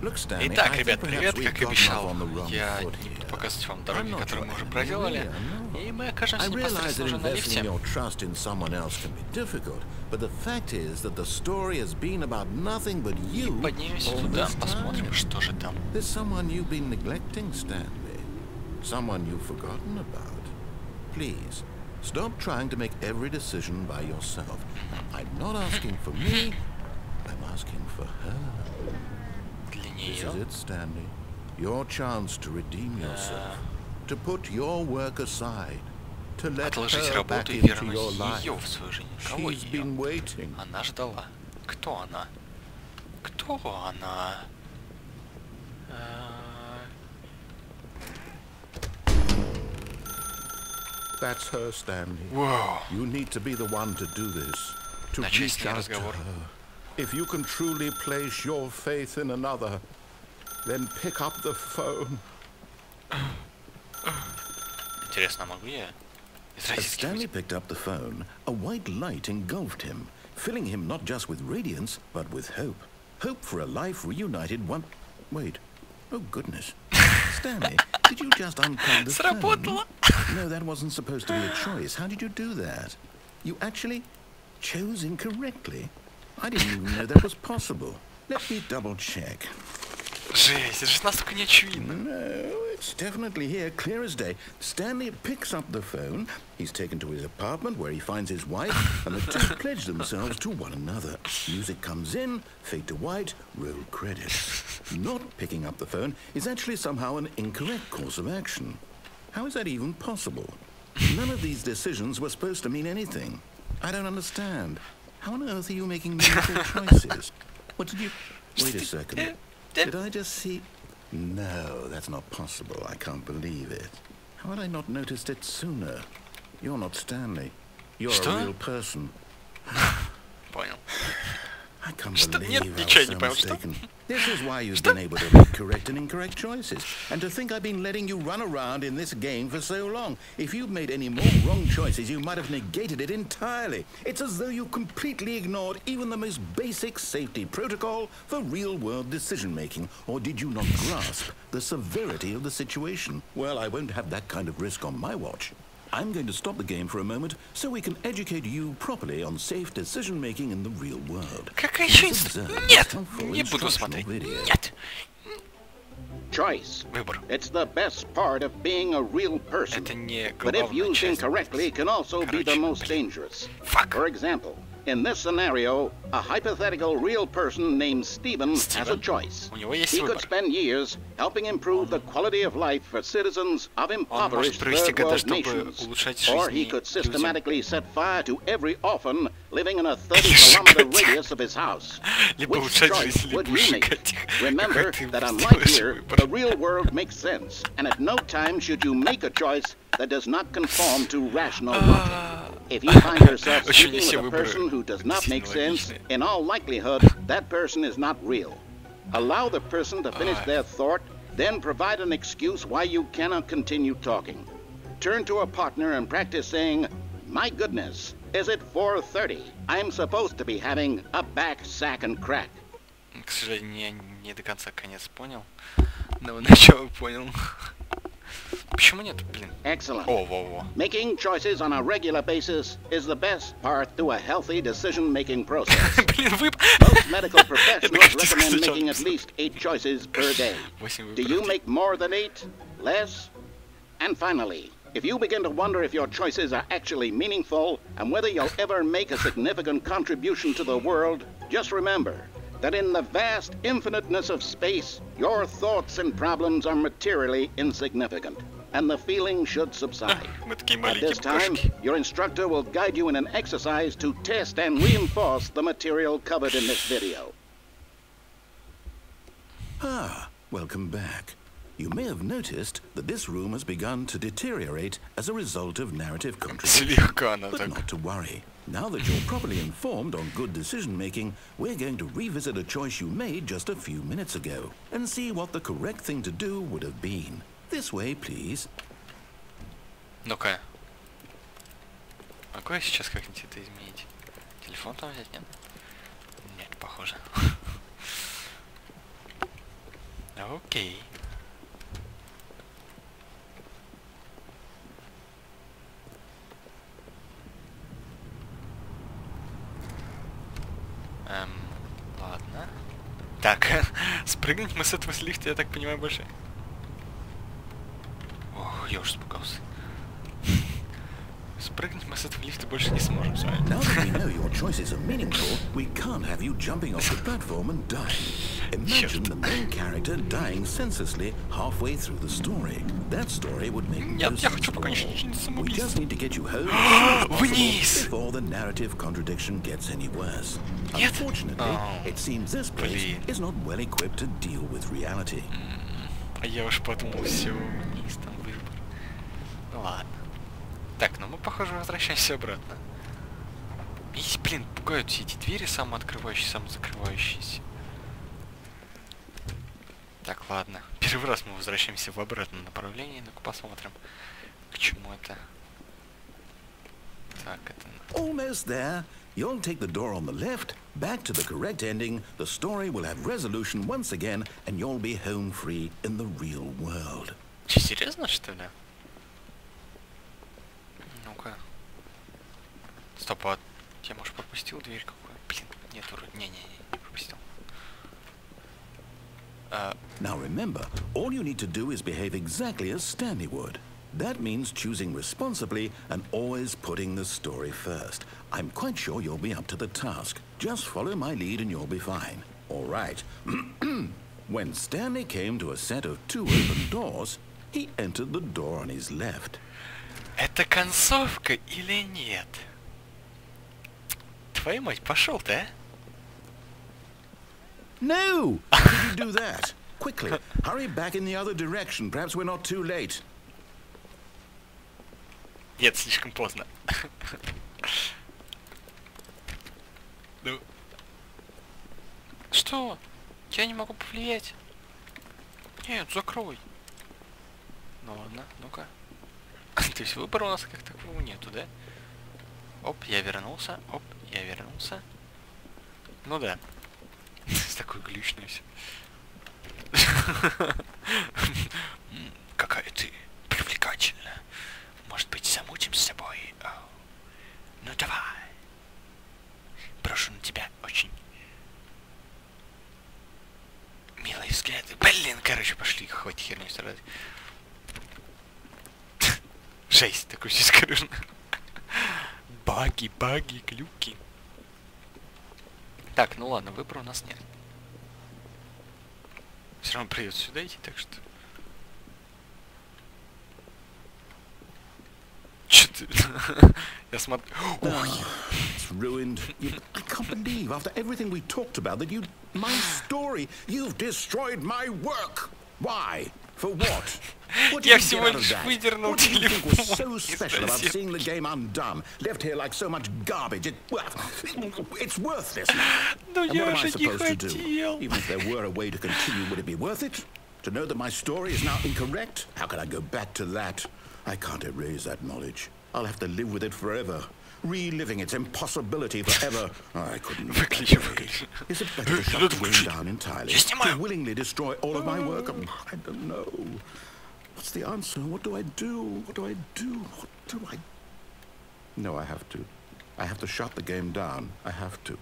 Итак, ребят, привет, как и обещал, я не буду показывать вам дороги, которые мы уже проделали, и мы окажемся непосредственно уже на лифте. И поднимемся туда, посмотрим, что же там. Stop trying to make every decision by yourself. I'm not asking for me, I'm asking for her. This is it, Stanley. Your chance to redeem yourself, to put your work aside, to let her back into your life. She's been waiting. Она ждала. Кто она? Кто она? That's her, Stanley. Whoa. You need to be the one to do this. To reach out to her. If you can truly place your faith in another, then pick up the phone. Интересно, могу я? As Stanley picked up the phone, a white light engulfed him, filling him not just with radiance, but with hope. Hope for a life reunited one... Wait. Oh, goodness. Stanley, did you just unplug the phone? No, that wasn't supposed to be a choice. How did you do that? You actually chose incorrectly? I didn't even know that was possible. Let me double check. Жесть, это же настолько не очевидно. No, it's definitely here, clear as day. Stanley picks up the phone. He's taken to his apartment where he finds his wife, and the two pledge themselves to one another. Music comes in, fade to white, roll credits. Not picking up the phone is actually somehow an incorrect course of action. How is that even possible? None of these decisions were supposed to mean anything. I don't understand. How on earth are you making meaningful choices? What did you... Wait a second. Did I just see... No, that's not possible. I can't believe it. How had I not noticed it sooner? You're not Stanley. You're a real person. Понял. I can't believe I was so mistaken. This is why you've been able to make correct and incorrect choices. And to think I've been letting you run around in this game for so long. If you'd made any more wrong choices, you might have negated it entirely. It's as though you completely ignored even the most basic safety protocol for real-world decision-making. Or did you not grasp the severity of the situation? Well, I won't have that kind of risk on my watch. I'm going to stop the game for a moment so we can educate you properly on safe decision-making in the real world. Какая еще Нет! Не буду смотреть. Нет! Choice. Выбор. It's the best part of being a real person. Это не But if used часть. incorrectly, it can also be the most dangerous. Fuck. For example, in this scenario, a hypothetical real person named Steven has a choice. У него есть He выбор. could spend years helping improve the quality of life for citizens of impoverished third world nations. Or he could systematically set fire to every orphan living in a 30-kilometer radius of his house. Which choice would you make? Remember that unlike here, the real world makes sense, and at no time should you make a choice that does not conform to rational logic. If you find yourself speaking with a person who does not make sense, in all likelihood, that person is not real. Allow the person to finish their thought, then provide an excuse why you cannot continue talking. Turn to a partner and practice saying, "My goodness, is it 4:30? I'm supposed to be having a back sack and crack." К сожалению, не до конца конец понял. Но начало понял. Почему нет, блин? Excellent. Во-во-во. Making choices on a regular basis is the best part to a healthy decision-making process. Блин, вы... Most medical professionals recommend making at least 8 choices per day. Do you make more than 8? Less? And finally, if you begin to wonder if your choices are actually meaningful and whether you'll ever make a significant contribution to the world, just remember that in the vast infiniteness of space, your thoughts and problems are materially insignificant, and the feeling should subside. At this time, your instructor will guide you in an exercise to test and reinforce the material covered in this video. Ah, welcome back. You may have noticed that this room has begun to deteriorate as a result of narrative contradiction. But not to worry. Now that you're properly informed on good decision-making, we're going to revisit a choice you made just a few minutes ago and see what the correct thing to do would have been. This way, please. Ну-ка. Могу я сейчас как-нибудь это изменить? Телефон там взять, нет? Нет, похоже. Окей. Ладно. Так, спрыгнуть мы с этого лифта, я так понимаю, больше. Ох, я уж испугался. Спрыгнуть мы с этого лифта больше не сможем с вами. Now that we know your choices are meaningful, we can't have you jumping off the platform and dying. Imagine the main character dying senselessly halfway through the story. That story would make no sense at all. We just need to get you home as soon as possible before the narrative contradiction gets any worse. Unfortunately, it seems this place is not well equipped to deal with reality. А я уж подумал, все, вниз там выбор. Ну ладно. Так, ну мы, похоже, возвращаемся обратно. И, блин, пугают все эти двери, самооткрывающиеся, самозакрывающиеся. Так, ладно. Первый раз мы возвращаемся в обратном направлении. Ну-ка посмотрим, к чему это. Так, это... Almost there. You'll take the door on the left, back to the correct ending, the story will have resolution once again, and you'll be home free in the real world. Че, серьезно, что ли? Ну-ка. Стоп, а я, может, пропустил дверь какую? Блин, нет, вроде. Не пропустил. Now remember, all you need to do is behave exactly as Stanley would. That means choosing responsibly and always putting the story first. I'm quite sure you'll be up to the task. Just follow my lead and you'll be fine. All right. When Stanley came to a set of 2 open doors, he entered the door on his left. Это концовка или нет? Твою мать, пошел ты, а? No! How did you do that? Quickly, hurry back in the other direction. Perhaps we're not too late. Нет, слишком поздно. Ну. Что? Я не могу повлиять. Нет, закрой. Ну ладно, ну-ка. То есть выбора у нас как такового нету, да? Оп, я вернулся. Оп, я вернулся. Ну да. Такой глючный все. Какая ты привлекательная. Может быть, замутим с собой? Ну давай. Брошу на тебя очень милые взгляды. Блин, короче, пошли, хватит херню страдать. Жесть, такой все скорюжный. Баги, глюки. Так, ну ладно, выбора у нас нет. Все равно придется сюда идти, так что... Че ты? Я смотрю... It's ruined. I can't believe, after everything we talked about, that you... My story, you've destroyed my work. Why? For what? Я всего лишь выдернул телефон. What do you think was so special about seeing the game undone, left here like so much garbage? It's worthless. Но And what я am I же не supposed to do? хотел. Even if there were a way to continue, would it be worth it? To know that my story is now incorrect? How can I go back to that? I can't erase that knowledge. I'll have to live with it forever. Reliving its impossibility forever. I couldn't. Выключи. Is it better to shut the game down entirely? To willingly destroy all of my work? I don't know. What's the answer? What do I do? What do I do? What do I... No, I have to. I have to shut the game down. I have to.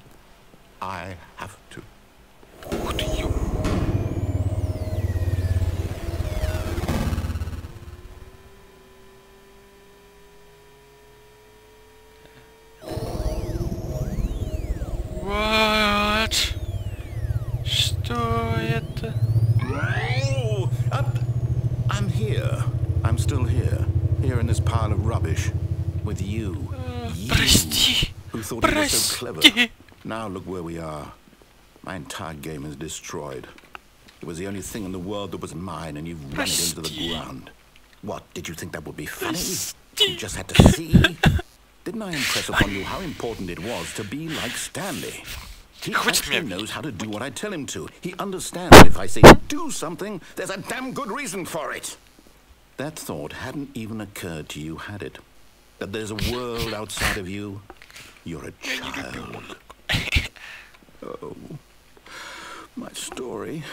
I have to. Ух ты, ё... What? Что это? Oh, I'm here. I'm still here. Here in this pile of rubbish. With you. Прости. Who thought it was so clever. Now look where we are. My entire game is destroyed. It was the only thing in the world that was mine, and you've run it into the ground. What, did you think that would be funny? You just had to see? Didn't I impress upon you how important it was to be like Stanley? He actually knows how to do what I tell him to. He understands that if I say do something, there's a damn good reason for it. That thought hadn't even occurred to you, had it? That there's a world outside of you? You're a child. Oh, my story.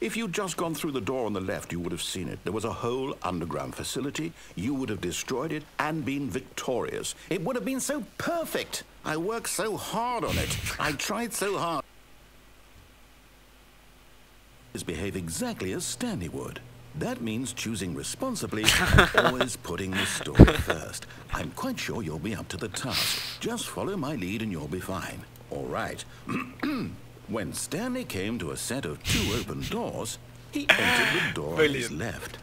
If you'd just gone through the door on the left, you would have seen it. There was a whole underground facility. You would have destroyed it and been victorious. It would have been so perfect. I worked so hard on it. I tried so hard. Behave exactly as Stanley would. That means choosing responsibly and always putting the story first. I'm quite sure you'll be up to the task. Just follow my lead and you'll be fine. All right. When Stanley came to a set of 2 open doors, he entered the door on his left.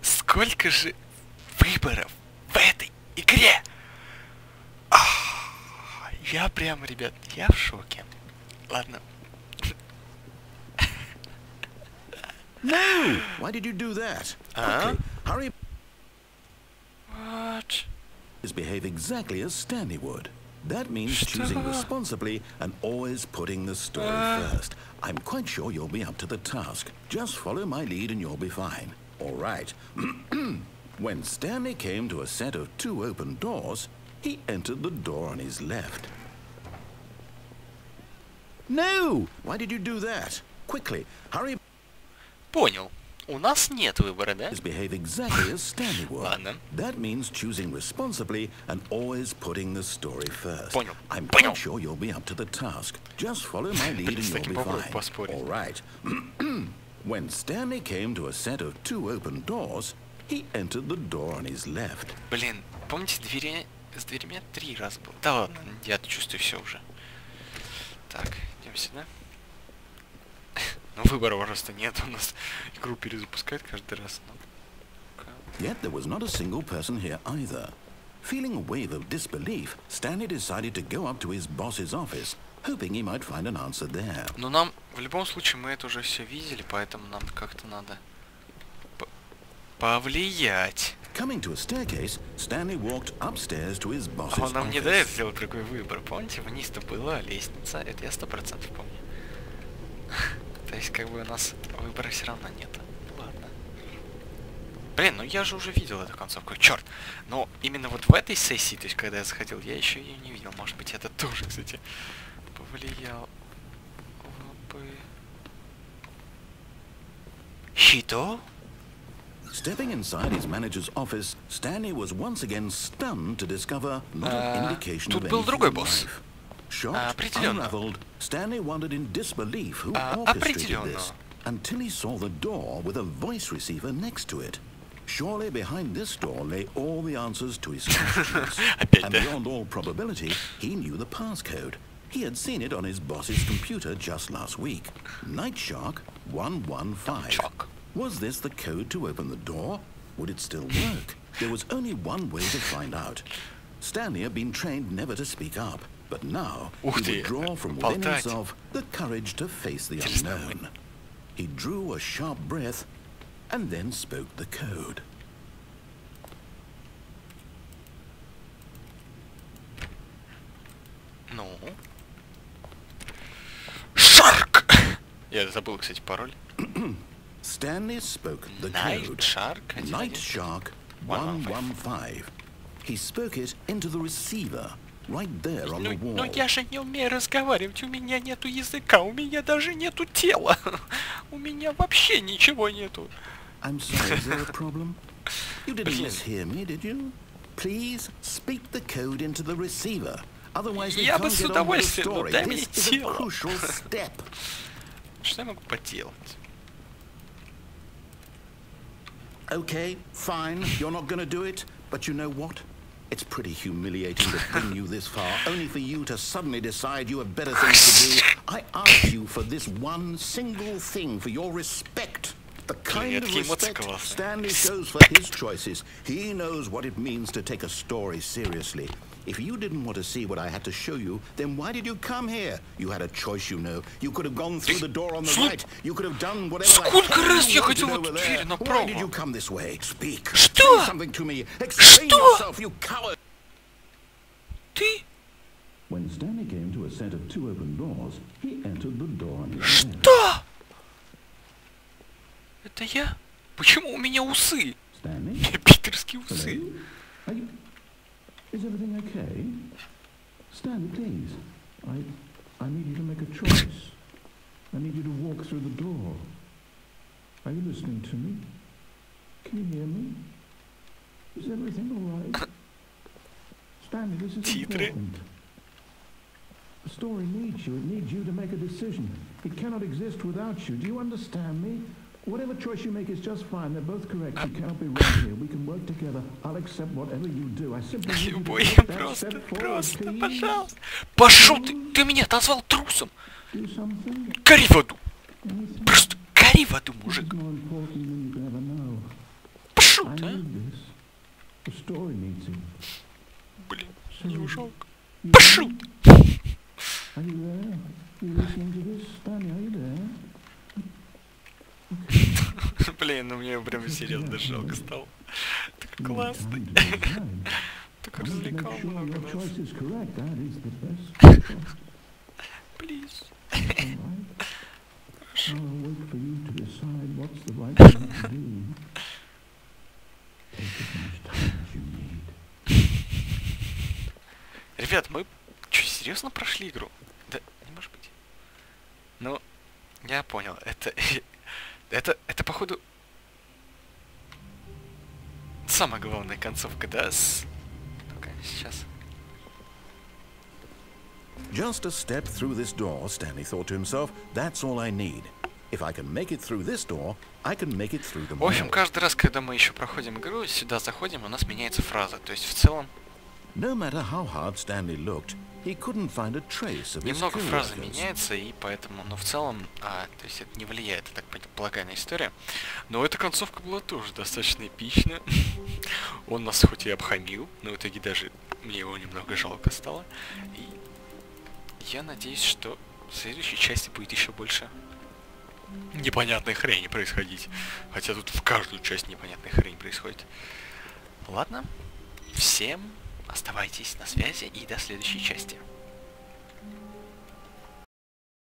Сколько же выборов в этой игре? Я прям, ребят, я в шоке. Ладно. No! Why did you do that? Quickly, hurry. What? Behave exactly as Stanley would. That means choosing responsibly and always putting the story first. I'm quite sure you'll be up to the task. Just follow my lead and you'll be fine. All right. When Stanley came to a set of 2 open doors, he entered the door on his left. No! Why did you do that? Quickly, hurry. Понял. У нас нет выбора, да? Behave exactly as Stanley would. Ладно. That means choosing responsibly and always putting the story first. Понял. I'm quite sure you'll be up to the task. Just follow my lead and you'll be fine. All right. When Stanley came to a set of 2 open doors, he entered the door on his left. Блин, помните, с дверями 3 раза было? Да ладно, я чувствую все уже. Так, идем сюда. Но выбора просто нет, у нас игру перезапускает каждый раз. Yet there was not a single person here either. Feeling a wave of disbelief, Stanley decided to go up to his boss's office, hoping he might find an answer there. Но нам, в любом случае, мы это уже все видели, поэтому нам как-то надо повлиять. Coming to a staircase, Stanley walked upstairs to his boss's Он нам не office. дает сделать другой выбор. Помните, вниз-то была лестница, это я 100% помню. То есть, как бы у нас выбора все равно нет. Ладно. Блин, ну я же уже видел эту концовку. Черт! Но именно вот в этой сессии, то есть, когда я заходил, я еще ее не видел. Может быть, это тоже, кстати, повлиял. Хито? Stepping inside his manager's office, Stanley was once again stunned to discover not an indication of anything in life. Shocked, unraveled, Stanley wondered in disbelief who orchestrated this, until he saw the door with a voice receiver next to it. Surely behind this door lay all the answers to his questions. And beyond all probability, he knew the passcode. He had seen it on his boss's computer just last week. Night Shark 115. Was this the code to open the door? Would it still work? There was only one way to find out. Stanley had been trained never to speak up, but now he would draw from within himself the courage to face the unknown. He drew a sharp breath and then spoke the code. Ну? Shark! Я забыл, кстати, пароль. Stanley spoke the code. Night Shark 115. He spoke it into the receiver, right there on the wall. Но я же не умею разговаривать, у меня нету языка, у меня даже нету тела. У меня вообще ничего нету. I'm sorry, is there a problem? You didn't mishear me, did you? Please speak the code into the receiver. Otherwise we can't get on with the story. This is a crucial step. Что я могу поделать? Okay, fine, you're not going to do it, but you know what? It's pretty humiliating to bring you this far, only for you to suddenly decide you have better things to do. I asked you for this one single thing, for your respect. The kind of respect Stanley shows for his choices. He knows what it means to take a story seriously. If you didn't want to see what I had to show you, then why did you come here? You had a choice, you know. You could have gone through the door on the right. You could have done whatever I told you to do over there. Why did you come this way? Speak. Say something to me. Explain yourself, you coward. When Stanley came to a set of 2 open doors, he entered the door on his left. Что? Это я? Почему у меня усы? Питерские усы. Is everything okay? Stanley, please. I need you to make a choice. I need you to walk through the door. Are you listening to me? Can you hear me? Is everything all right? Stanley, this is important. The story needs you. It needs you to make a decision. It cannot exist without you. Do you understand me? Whatever choice you make is just fine. They're both correct. You cannot be wrong here. We can work together. I'll accept whatever you do. I simply need you to take that step forward, пожалуйста. Пошел ты! Ты меня назвал трусом! Гори в аду! Просто гори в аду, мужик! Пошел ты, а? Блин, не жалко. Пошел ты! Блин, ну мне прям серьезно жалко стало. Так классный. Так развлекал много раз. Плиз. Ребят, мы что, серьезно прошли игру? Да, не может быть. Ну, я понял, это походу самая главная концовка, да? Ну-ка, сейчас. Just a step through this door, Stanley thought to himself, that's all I need. If I can make it through this door, I can make it through them all. В общем, каждый раз, когда мы еще проходим игру, сюда заходим, у нас меняется фраза. То есть в целом... No matter how hard Stanley looked, he couldn't find a trace of his немного фраза меняется, и поэтому, но в целом, то есть это не влияет, я так полагаю, на историю. Но эта концовка была тоже достаточно эпичная. Он нас хоть и обхамил, но в итоге даже мне его немного жалко стало. И я надеюсь, что в следующей части будет еще больше непонятной хрени происходить. Хотя тут в каждую часть непонятная хрень происходит. Ладно, всем оставайтесь на связи и до следующей части.